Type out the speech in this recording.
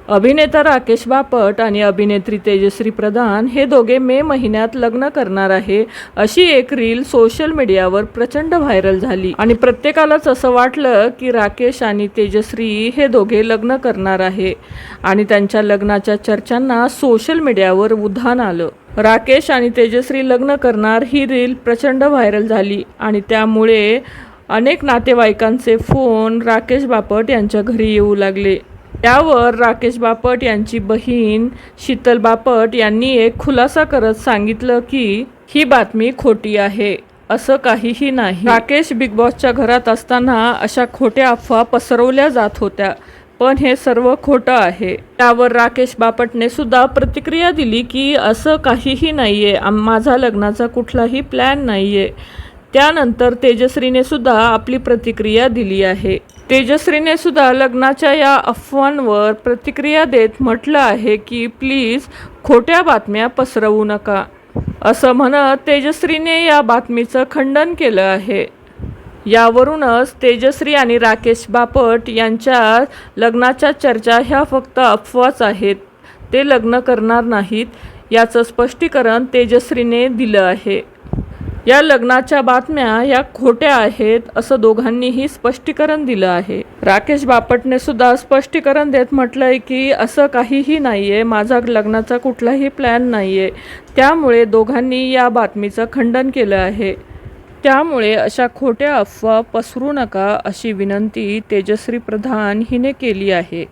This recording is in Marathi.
अभिनेता राकेश बापट आणि अभिनेत्री तेजश्री प्रधान हे दोघे मे महिन्यात लग्न करणार आहे अशी एक रील सोशल मीडियावर प्रचंड व्हायरल झाली आणि प्रत्येकालाच असं वाटलं की राकेश आणि तेजश्री हे दोघे लग्न करणार आहे आणि त्यांच्या लग्नाच्या चर्चांना सोशल मीडियावर उधाण आलं। राकेश आणि तेजश्री लग्न करणार ही रील प्रचंड व्हायरल झाली आणि त्यामुळे अनेक नातेवाईकांचे फोन राकेश बापट यांच्या घरी येऊ लागले। त्यावर राकेश बापट यांची बहीण शीतल बापट यांनी एक खुलासा करत सांगितलं की ही बातमी खोटी आहे, असं काहीही नाही। राकेश बिग बॉसच्या घरात असताना अशा खोट्या अफवा पसरवल्या जात होत्या, पण हे सर्व खोटं आहे। त्यावर राकेश बापटने सुद्धा प्रतिक्रिया दिली की असं काहीही नाहीये, माझा लग्नाचा कुठलाही प्लॅन नाहीये। त्यानंतर तेजश्रीने सुद्धा आपली प्रतिक्रिया दिली आहे। तेजश्रीने सुद्धा लग्नाच्या या अफवांवर प्रतिक्रिया देत म्हटलं आहे की प्लीज खोट्या बातम्या पसरवू नका, असं म्हणत तेजश्रीने या बातमीचं खंडन केलं आहे। यावरूनच तेजश्री आणि राकेश बापट यांच्या लग्नाच्या चर्चा ह्या फक्त अफवाच आहेत, ते लग्न करणार नाहीत याचं स्पष्टीकरण तेजश्रीने दिलं आहे। या लग्नाच्या बातम्या या खोट्या आहेत असं दोघांनीही स्पष्टीकरण दिलं आहे। राकेश बापटने सुद्धा स्पष्टीकरण देत म्हटलंय की असं काहीही नाहीये, माझा लग्नाचा कुठलाही प्लॅन नाहीये। त्यामुळे दोघांनी या बातमीचं खंडन केलं आहे। त्यामुळे अशा खोट्या अफवा पसरू नका अशी विनंती तेजश्री प्रधान हिने केली आहे।